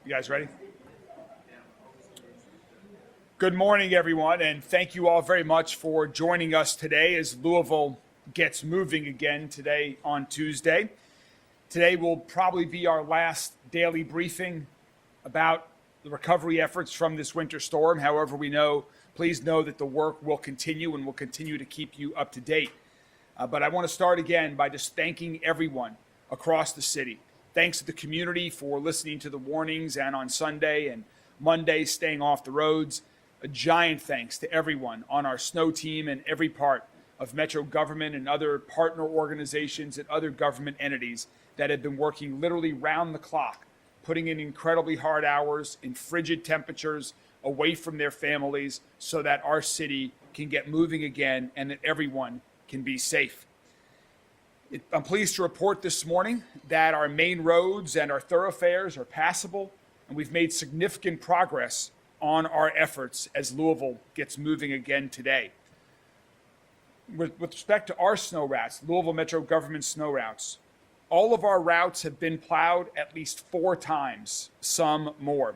You guys ready? Good morning, everyone, and thank you all very much for joining us today as Louisville gets moving again today on Tuesday. Today will probably be our last daily briefing about the recovery efforts from this winter storm. However, please know that the work will continue and will continue to keep you up to date. But I want to start again by just thanking everyone across the city. Thanks to the community for listening to the warnings and on Sunday and Monday staying off the roads. A giant thanks to everyone on our snow team and every part of Metro government and other partner organizations and other government entities that have been working literally round the clock, putting in incredibly hard hours in frigid temperatures away from their families so that our city can get moving again and that everyone can be safe. I'm pleased to report this morning that our main roads and our thoroughfares are passable, and we've made significant progress on our efforts as Louisville gets moving again today. With respect to our snow routes, Louisville Metro government snow routes, all of our routes have been plowed at least 4 times, some more.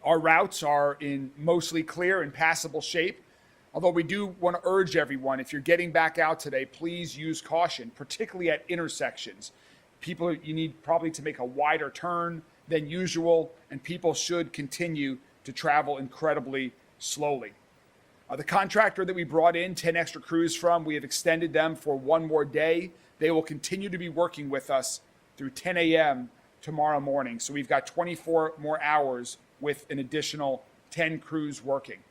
Our routes are in mostly clear and passable shape. Although we do want to urge everyone, if you're getting back out today, please use caution, particularly at intersections. You need probably to make a wider turn than usual, and people should continue to travel incredibly slowly. The contractor that we brought in 10 extra crews from, we have extended them for one more day. They will continue to be working with us through 10 a.m. tomorrow morning. So we've got 24 more hours with an additional 10 crews working.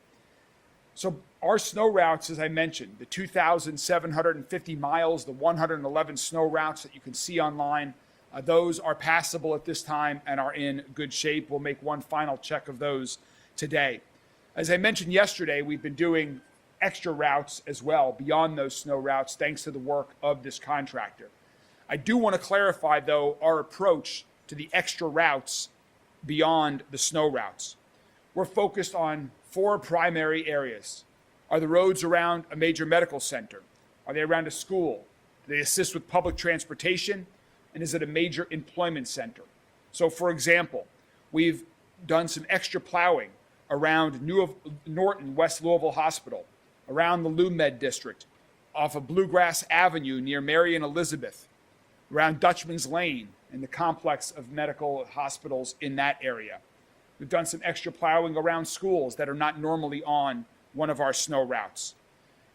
So our snow routes, as I mentioned, the 2,750 miles, the 111 snow routes that you can see online, those are passable at this time and are in good shape. We'll make one final check of those today. As I mentioned yesterday, we've been doing extra routes as well beyond those snow routes, thanks to the work of this contractor. I do want to clarify, though, our approach to the extra routes beyond the snow routes. We're focused on 4 primary areas. Are the roads around a major medical center? Are they around a school? Do they assist with public transportation? And is it a major employment center? So, for example, we've done some extra plowing around Norton, West Louisville Hospital, around the LuMed District, off of Bluegrass Avenue near Mary and Elizabeth, around Dutchman's Lane and the complex of medical hospitals in that area. We've done some extra plowing around schools that are not normally on one of our snow routes.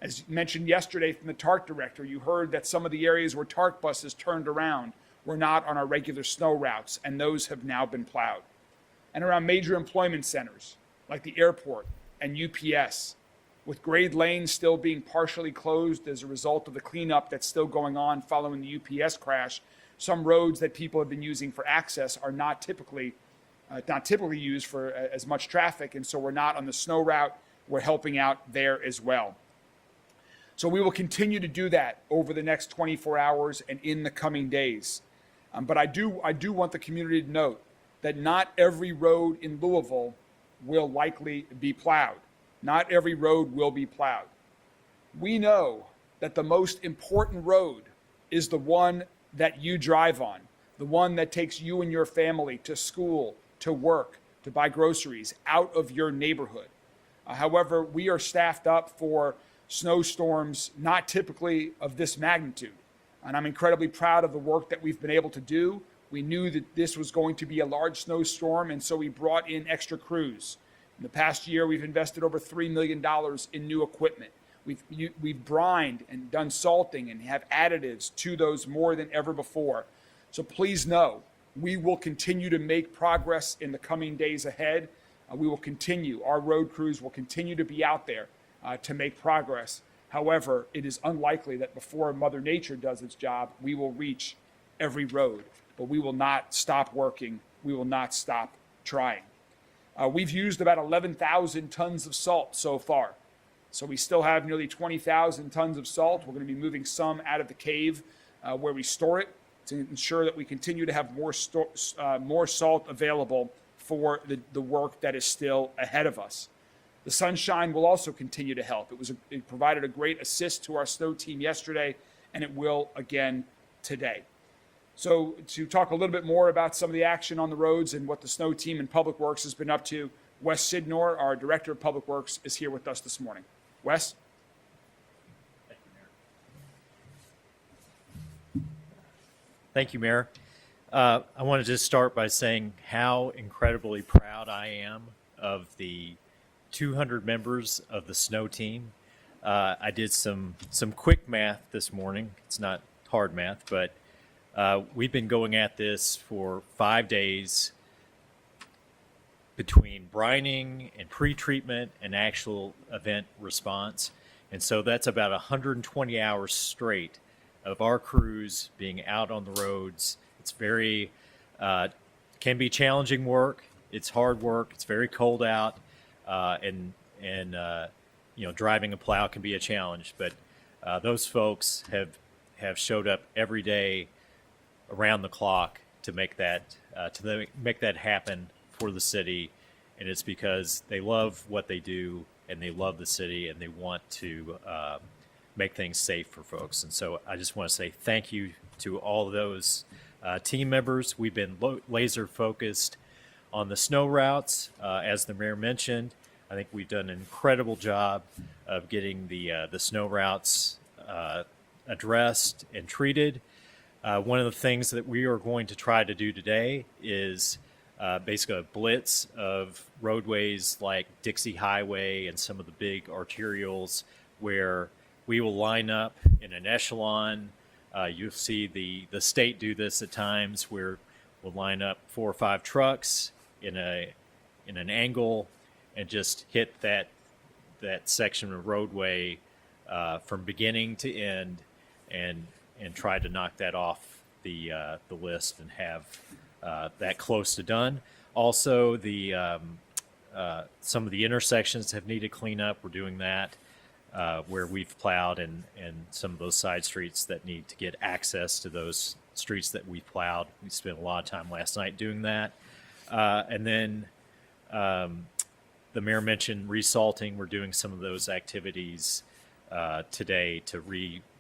As mentioned yesterday from the TARC director, you heard that some of the areas where TARC buses turned around were not on our regular snow routes, and those have now been plowed. And around major employment centers like the airport and UPS, with Grade Lane still being partially closed as a result of the cleanup that's still going on following the UPS crash, some roads that people have been using for access are not typically used for as much traffic, and so we're not on the snow route. We're helping out there as well. So we will continue to do that over the next 24 hours and in the coming days. But I do want the community to note that not every road in Louisville will likely be plowed. Not every road will be plowed. We know that the most important road is the one that you drive on, the one that takes you and your family to school, to work, to buy groceries out of your neighborhood. However, we are staffed up for snowstorms not typically of this magnitude. And I'm incredibly proud of the work that we've been able to do. We knew that this was going to be a large snowstorm, and so we brought in extra crews. In the past year, we've invested over $3 million in new equipment. We've brined and done salting and have additives to those more than ever before. So please know, we will continue to make progress in the coming days ahead. Our road crews will continue to be out there to make progress. However, it is unlikely that before Mother Nature does its job, we will reach every road. But we will not stop working. We will not stop trying. We've used about 11,000 tons of salt so far. So we still have nearly 20,000 tons of salt. We're going to be moving some out of the cave where we store it to ensure that we continue to have more salt available for the work that is still ahead of us. The sunshine will also continue to help. It provided a great assist to our snow team yesterday, and it will again today. So to talk a little bit more about some of the action on the roads and what the snow team and Public Works has been up to, Wes Sidnor, our Director of Public Works, is here with us this morning. Wes? Thank you, Mayor. I want to just start by saying how incredibly proud I am of the 200 members of the snow team. I did some quick math this morning. It's not hard math, but we've been going at this for 5 days between brining and pre-treatment and actual event response. And so that's about 120 hours straight of our crews being out on the roads. It's very, can be challenging work. It's hard work. It's very cold out, and driving a plow can be a challenge. But those folks have showed up every day, around the clock, to make that happen for the city, and it's because they love what they do and they love the city and they want to make things safe for folks. And so I just want to say thank you to all of those team members. We've been laser focused on the snow routes. As the mayor mentioned, I think we've done an incredible job of getting the snow routes addressed and treated. One of the things that we are going to try to do today is basically a blitz of roadways like Dixie Highway and some of the big arterials where we will line up in an echelon. You'll see the state do this at times where we'll line up 4 or 5 trucks in an angle and just hit that section of roadway from beginning to end and try to knock that off the list and have that close to done. Also, some of the intersections have needed cleanup. We're doing that where we've plowed and some of those side streets that need to get access to those streets that we plowed. We spent a lot of time last night doing that. And then the mayor mentioned resalting. We're doing some of those activities today to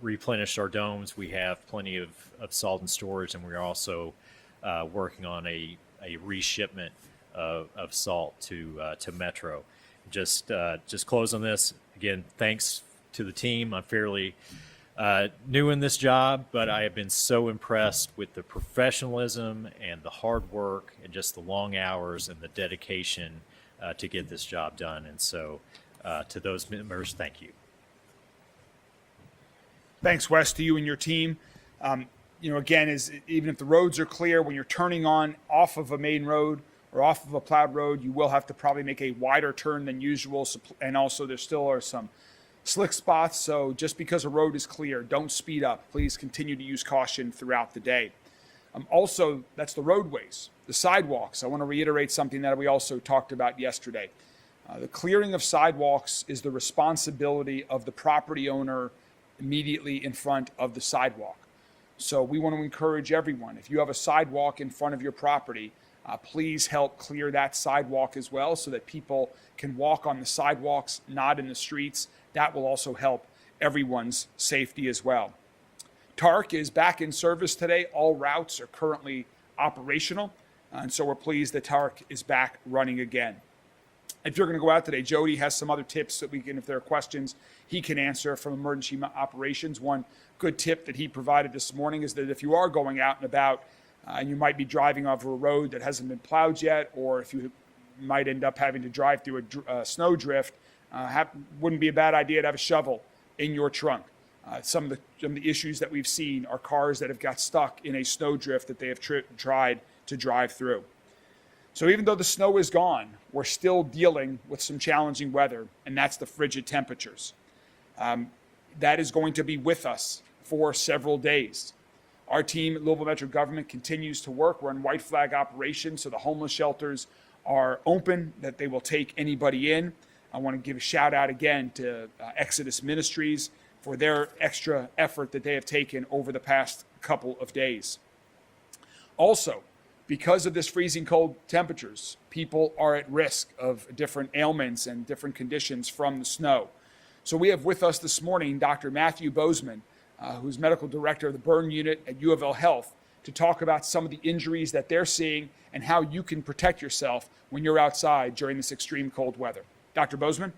replenish our domes. We have plenty of salt in storage, and we're also working on a reshipment of salt to Metro. Just close on this. Again, thanks to the team. I'm fairly new in this job, but I have been so impressed with the professionalism and the hard work and just the long hours and the dedication to get this job done. And so to those members, thank you. Thanks, Wes, to you and your team. Again, even if the roads are clear, when you're turning on off of a main road or off of a plowed road, you will have to probably make a wider turn than usual. And also there still are some slick spots. So just because a road is clear, don't speed up. Please continue to use caution throughout the day. Also, that's the roadways, the sidewalks. I want to reiterate something that we also talked about yesterday. The clearing of sidewalks is the responsibility of the property owner immediately in front of the sidewalk. So we want to encourage everyone, if you have a sidewalk in front of your property, please help clear that sidewalk as well so that people can walk on the sidewalks, not in the streets. That will also help everyone's safety as well. TARC is back in service today. All routes are currently operational, and so we're pleased that TARC is back running again. If you're going to go out today, Jody has some other tips that we can, if there are questions, he can answer from emergency operations. One good tip that he provided this morning is that if you are going out and about and you might be driving over a road that hasn't been plowed yet, or if you might end up having to drive through a snow drift, wouldn't be a bad idea to have a shovel in your trunk. Some of the issues that we've seen are cars that have got stuck in a snow drift that they have tried to drive through. So even though the snow is gone, we're still dealing with some challenging weather, and that's the frigid temperatures. That is going to be with us for several days. Our team at Louisville Metro Government continues to work. We're in white flag operations, so the homeless shelters are open, that they will take anybody in. I want to give a shout out again to Exodus Ministries for their extra effort that they have taken over the past couple of days. Also, because of this freezing cold temperatures, people are at risk of different ailments and different conditions from the snow. So we have with us this morning Dr. Matthew Bozeman, who's medical director of the burn unit at U of L Health, to talk about some of the injuries that they're seeing and how you can protect yourself when you're outside during this extreme cold weather. Dr. Bozeman?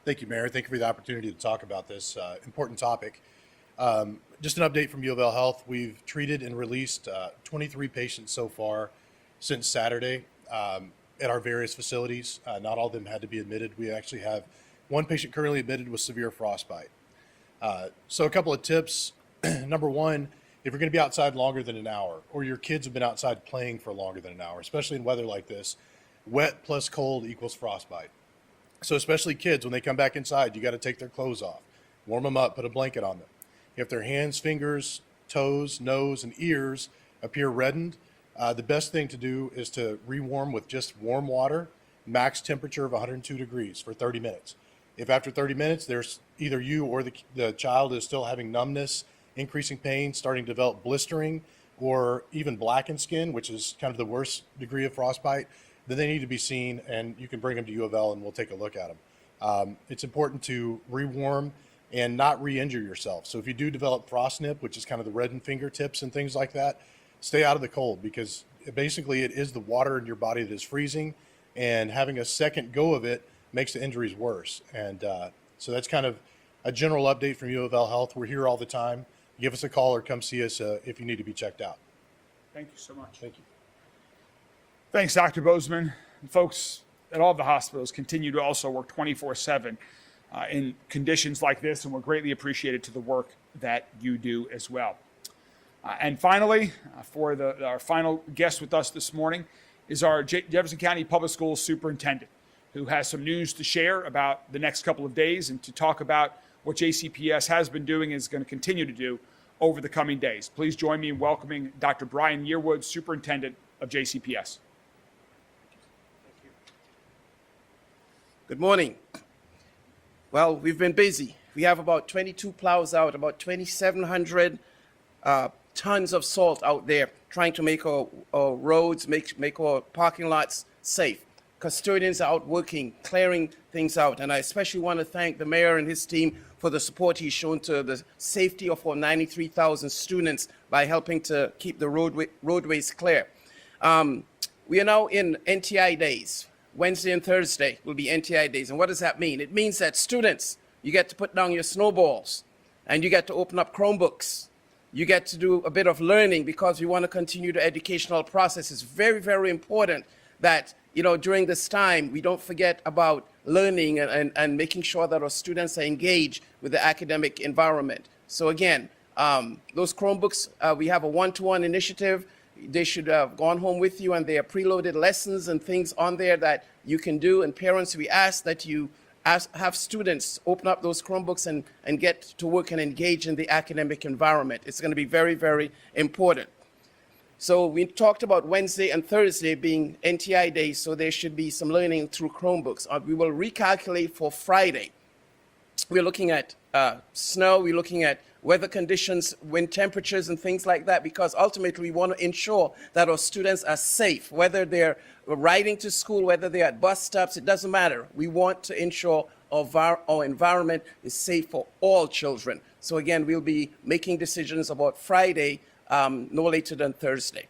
Thank you, Mayor. Thank you for the opportunity to talk about this important topic. Just an update from U of L Health. We've treated and released 23 patients so far since Saturday at our various facilities. Not all of them had to be admitted. We actually have one patient currently admitted with severe frostbite. So a couple of tips. Number one, if you're going to be outside longer than an hour, or your kids have been outside playing for longer than an hour, especially in weather like this, wet plus cold equals frostbite. So especially kids, when they come back inside, you got to take their clothes off, warm them up, put a blanket on them. If their hands, fingers, toes, nose, and ears appear reddened, the best thing to do is to rewarm with just warm water, max temperature of 102 degrees for 30 minutes. If after 30 minutes, there's either you or the child is still having numbness, increasing pain, starting to develop blistering, or even blackened skin, which is kind of the worst degree of frostbite, then they need to be seen, and you can bring them to U of L and we'll take a look at them. It's important to rewarm and not re-injure yourself. So if you do develop frost nip, which is kind of the reddened fingertips and things like that, stay out of the cold, because basically it is the water in your body that is freezing, and having a second go of it makes the injuries worse. And so that's kind of a general update from U of L Health. We're here all the time. Give us a call or come see us if you need to be checked out. Thank you so much. Thank you. Thanks, Dr. Bozeman. Folks at all the hospitals continue to also work 24/7 in conditions like this, and we're greatly appreciated to the work that you do as well. And finally, for our final guest with us this morning is our Jefferson County Public Schools Superintendent, who has some news to share about the next couple of days and to talk about what JCPS has been doing and is going to continue to do over the coming days. Please join me in welcoming Dr. Brian Yearwood, Superintendent of JCPS. Good morning. Well, we've been busy. We have about 22 plows out, about 2,700 tons of salt out there trying to make our roads, make our parking lots safe. Custodians are out working, clearing things out. And I especially want to thank the mayor and his team for the support he's shown to the safety of our 93,000 students by helping to keep the roadways clear. We are now in NTI days. Wednesday and Thursday will be NTI days. And what does that mean? It means that students, you get to put down your snowballs and you get to open up Chromebooks. You get to do a bit of learning because we want to continue the educational process. It's very, very important that, during this time, we don't forget about learning and making sure that our students are engaged with the academic environment. So again, those Chromebooks, we have a one-to-one initiative. They should have gone home with you, and there are preloaded lessons and things on there that you can do. And parents, we ask that you have students open up those Chromebooks and get to work and engage in the academic environment. It's going to be very, very important. So we talked about Wednesday and Thursday being NTI days, so there should be some learning through Chromebooks. We will recalculate for Friday. We're looking at snow, we're looking at weather conditions, wind temperatures, and things like that, because ultimately we want to ensure that our students are safe, whether they're riding to school, whether they're at bus stops, it doesn't matter. We want to ensure our environment is safe for all children. So again, we'll be making decisions about Friday, no later than Thursday.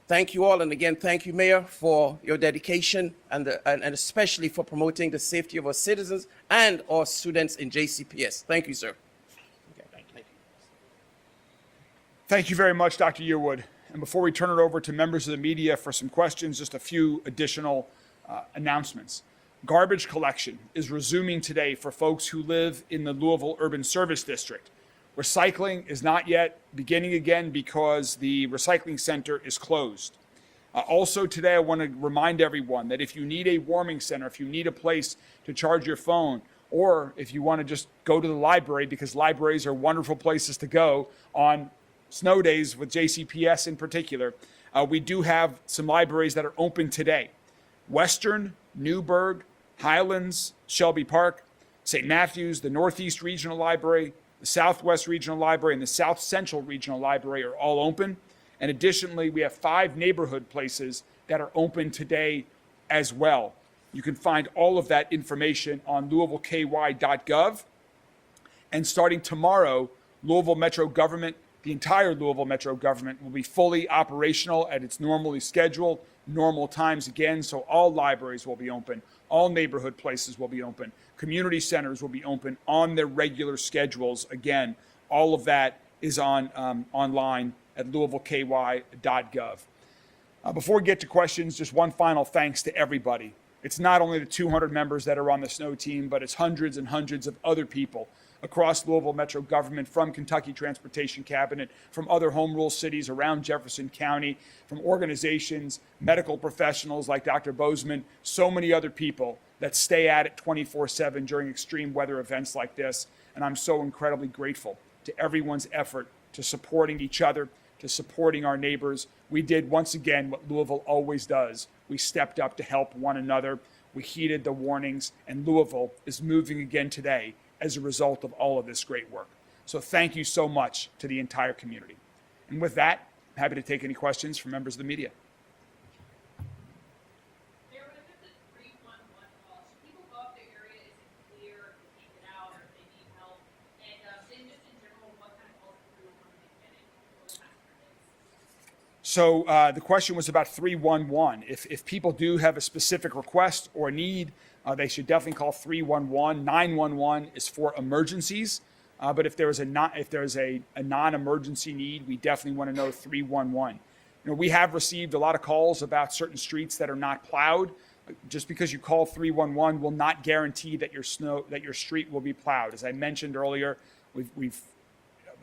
Thank you all, and again, thank you, Mayor, for your dedication and especially for promoting the safety of our citizens and our students in JCPS. Thank you, sir. Thank you very much, Dr. Yearwood. And before we turn it over to members of the media for some questions, just a few additional announcements. Garbage collection is resuming today for folks who live in the Louisville Urban Service District. Recycling is not yet beginning again because the recycling center is closed. Also today, I want to remind everyone that if you need a warming center, if you need a place to charge your phone, or if you want to just go to the library, because libraries are wonderful places to go on snow days with JCPS in particular, we do have some libraries that are open today. Western, Newburgh, Highlands, Shelby Park, St. Matthews, the Northeast Regional Library, the Southwest Regional Library, and the South Central Regional Library are all open. And additionally, we have 5 neighborhood places that are open today as well. You can find all of that information on louisvilleky.gov. And starting tomorrow, Louisville Metro Government, The entire Louisville Metro government will be fully operational at its normally scheduled, normal times again. So all libraries will be open, all neighborhood places will be open, community centers will be open on their regular schedules. Again, all of that is on online at louisvilleky.gov. Before we get to questions, just one final thanks to everybody. It's not only the 200 members that are on the snow team, but it's hundreds and hundreds of other people across Louisville Metro government, from Kentucky Transportation Cabinet, from other home rule cities around Jefferson County, from organizations, medical professionals like Dr. Bozeman, so many other people that stay at it 24/7 during extreme weather events like this. And I'm so incredibly grateful to everyone's effort to supporting each other, to supporting our neighbors. We did, once again, what Louisville always does. We stepped up to help one another. We heeded the warnings, and Louisville is moving again today as a result of all of this great work. So thank you so much to the entire community. And with that, I'm happy to take any questions from members of the media. Mayor, when it comes to 311 calls, should people go up the area? Is it clear if they can't get out or if they need help? And then just in general, what kind of calls do 311 been getting over the past 3 days? So the question was about 311. If people do have a specific request or need, they should definitely call 311. 911 is for emergencies, but if there's a non-emergency need, we definitely want to know 311. You know, we have received a lot of calls about certain streets that are not plowed. Just because you call 311 will not guarantee that your street will be plowed. As I mentioned earlier, we've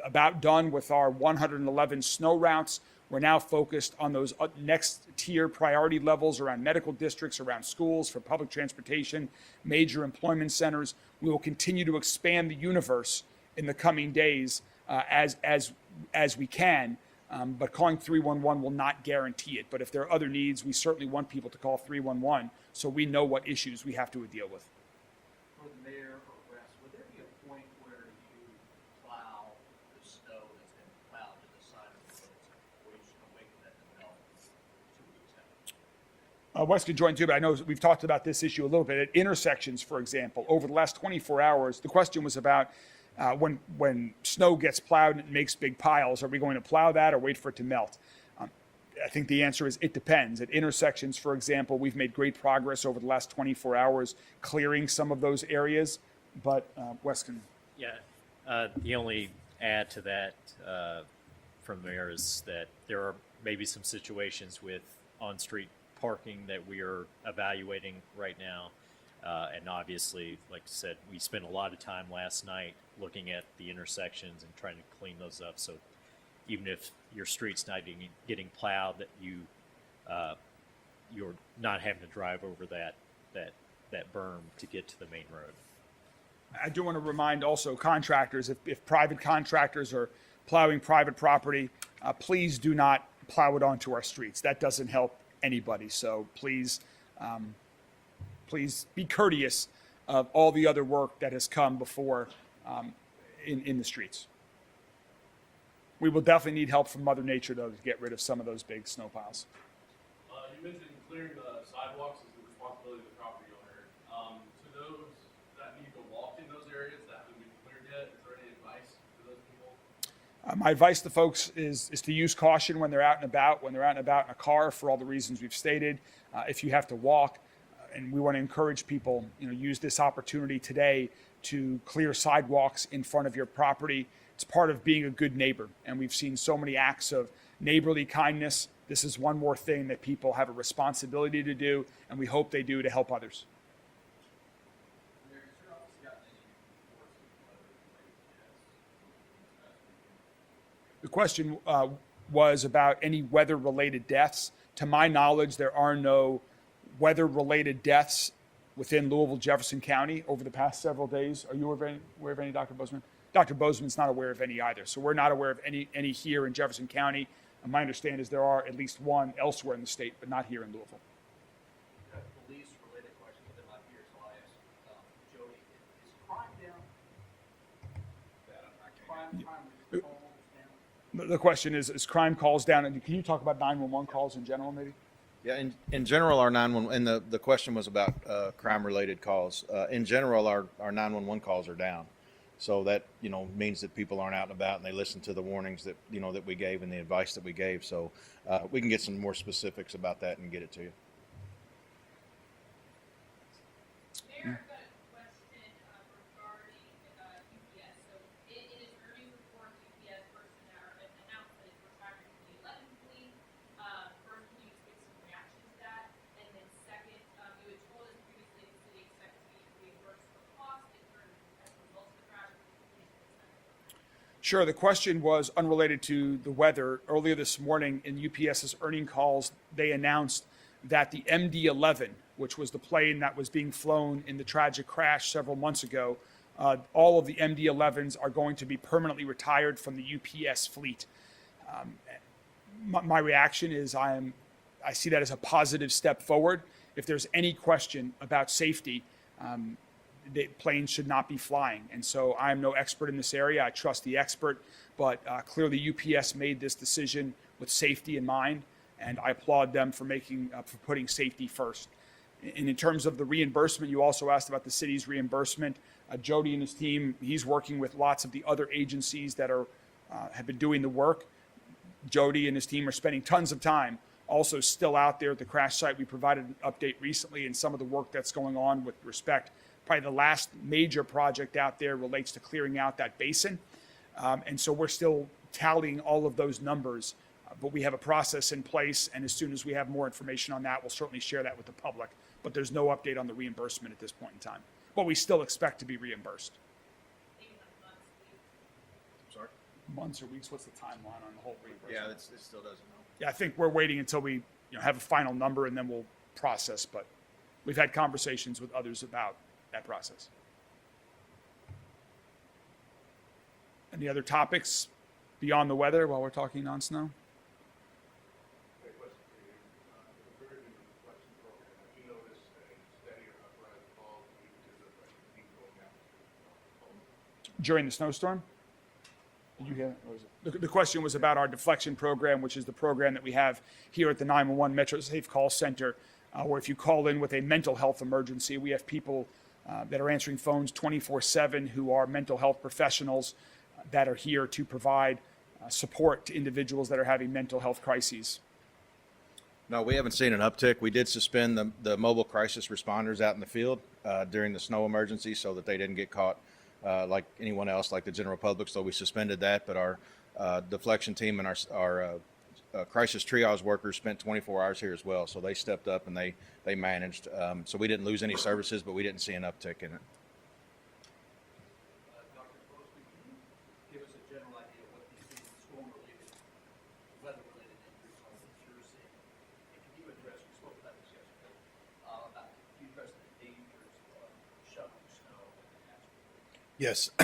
about done with our 111 snow routes. We're now focused on those next tier priority levels around medical districts, around schools, for public transportation, major employment centers. We will continue to expand the universe in the coming days as we can, but calling 311 will not guarantee it. But if there are other needs, we certainly want people to call 311 so we know what issues we have to deal with. For the mayor or Wes, would there be a point where you plow the snow that's been plowed to the side of the roads, or you just gonna wait for that to melt 2 weeks out? Wes could join too, but I know we've talked about this issue a little bit. At intersections, for example, over the last 24 hours, the question was about when snow gets plowed and it makes big piles, are we going to plow that or wait for it to melt? I think the answer is it depends. At intersections, for example, we've made great progress over the last 24 hours clearing some of those areas, but Wes can. Yeah, the only add to that from the mayor is that there are maybe some situations with on-street parking that we are evaluating right now. And obviously, like I said, we spent a lot of time last night looking at the intersections and trying to clean those up. So even if your street's not getting plowed, that you're not having to drive over that berm to get to the main road. I do want to remind also contractors, if private contractors are plowing private property, please do not plow it onto our streets. That doesn't help anybody. So please be courteous of all the other work that has come before in the streets. We will definitely need help from Mother Nature, though, to get rid of some of those big snow piles. You mentioned clearing the sidewalks is the responsibility of the property owner. To those that need to walk in those areas that haven't been cleared yet, is there any advice to those people? My advice to folks is to use caution when they're out and about, in a car, for all the reasons we've stated. If you have to walk, and we want to encourage people, use this opportunity today to clear sidewalks in front of your property. It's part of being a good neighbor, and we've seen so many acts of neighborly kindness. This is one more thing that people have a responsibility to do, and we hope they do to help others. Mayor, has your office gotten any reports of weather-related deaths? The question was about any weather-related deaths. To my knowledge, there are no weather-related deaths within Louisville, Jefferson County over the past several days. Are you aware of any, Dr. Bozeman? Dr. Bozeman's not aware of any either. So we're not aware of any here in Jefferson County. And my understanding is there are at least one elsewhere in the state, but not here in Louisville. Police-related questions, they're not here, so I asked Jody, is crime down? Crime calls down? The question is crime calls down? And can you talk about 911 calls in general, maybe? Yeah, in general, our 911, and the question was about crime-related calls. In general, our 911 calls are down. So that, means that people aren't out and about and they listen to the warnings that, that we gave and the advice that we gave. So we can get some more specifics about that and get it to you. Mayor, I've got a question regarding UPS. So in his earnings report, UPS personnel announced that it's retiring from the 11 fleet. First, can you just give some reaction to that? And then second, you had told us previously the city expects to be reimbursed for costs incurred as a result of the crash. Sure. The question was unrelated to the weather. Earlier this morning in UPS's earning calls, they announced that the MD-11, which was the plane that was being flown in the tragic crash several months ago, all of the MD-11s are going to be permanently retired from the UPS fleet. My reaction is I see that as a positive step forward. If there's any question about safety, the planes should not be flying. And so I'm no expert in this area. I trust the expert, but clearly UPS made this decision with safety in mind, and I applaud them for putting safety first. And in terms of the reimbursement, you also asked about the city's reimbursement. Jody and his team, he's working with lots of the other agencies that have been doing the work. Jody and his team are spending tons of time also still out there at the crash site. We provided an update recently in some of the work that's going on with respect. Probably the last major project out there relates to clearing out that basin. And so we're still tallying all of those numbers, but we have a process in place. And as soon as we have more information on that, we'll certainly share that with the public. But there's no update on the reimbursement at this point in time. But we still expect to be reimbursed. Sorry? Months or weeks? What's the timeline on the whole reimbursement? Yeah, it still doesn't know. Yeah, I think we're waiting until we have a final number and then we'll process. But we've had conversations with others about that process. Any other topics beyond the weather while we're talking non-snow? During the snowstorm? Did you hear that? Or was it- The question was about our deflection program, which is the program that we have here at the 911 Metro Safe Call Center, where if you call in with a mental health emergency, we have people that are answering phones 24/7 who are mental health professionals that are here to provide support to individuals that are having mental health crises. No, we haven't seen an uptick. We did suspend the mobile crisis responders out in the field during the snow emergency so that they didn't get caught like anyone else, like the general public. So we suspended that, but our deflection team and our crisis triage workers spent 24 hours here as well. So they stepped up and they managed. So we didn't lose any services, but we didn't see an uptick in it. Dr. Post, could you give us a general idea of what these storm-related, weather-related injuries are that you're seeing? And can you address, we spoke about this yesterday, can you address the dangers of shoveling snow and asphalt? Yes.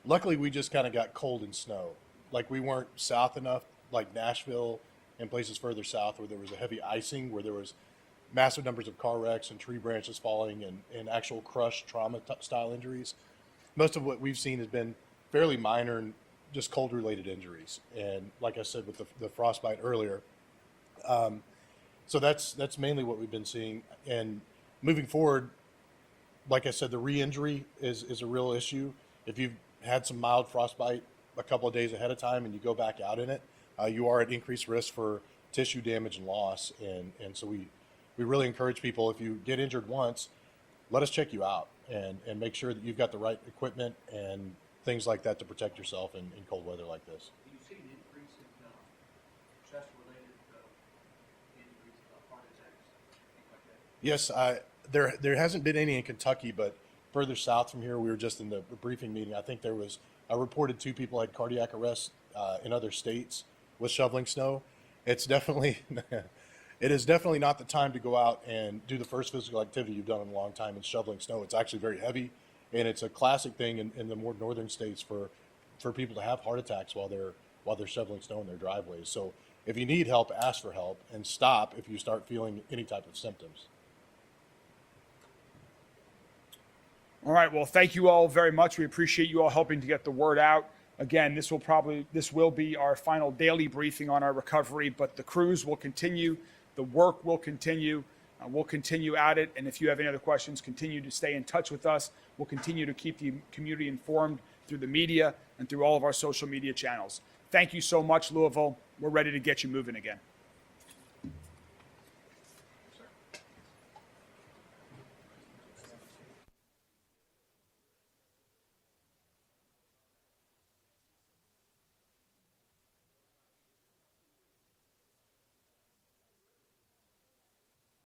Luckily we just kind of got cold and snow. Like we weren't south enough, like Nashville and places further south where there was a heavy icing, where there was massive numbers of car wrecks and tree branches falling and actual crush trauma style injuries. Most of what we've seen has been fairly minor and just cold related injuries. And like I said, with the frostbite earlier, so that's mainly what we've been seeing. And moving forward, like I said, the re-injury is a real issue. If you've had some mild frostbite a couple of days ahead of time and you go back out in it, you are at increased risk for tissue damage and loss. And so we really encourage people, if you get injured once, let us check you out and make sure that you've got the right equipment and things like that to protect yourself in cold weather like this. Do you see an increase in chest-related injuries, heart attacks, things like that? Yes, there hasn't been any in Kentucky, but further south from here, we were just in the briefing meeting. I think there was reported 2 people had cardiac arrest in other states with shoveling snow. It is definitely not the time to go out and do the first physical activity you've done in a long time in shoveling snow. It's actually very heavy, and it's a classic thing in the more northern states for people to have heart attacks while they're shoveling snow in their driveways. So if you need help, ask for help and stop if you start feeling any type of symptoms. All right. Well, thank you all very much. We appreciate you all helping to get the word out. Again, this will be our final daily briefing on our recovery, but the crews will continue. The work will continue. We'll continue at it, and if you have any other questions, continue to stay in touch with us. We'll continue to keep the community informed through the media and through all of our social media channels. Thank you so much, Louisville. We're ready to get you moving again.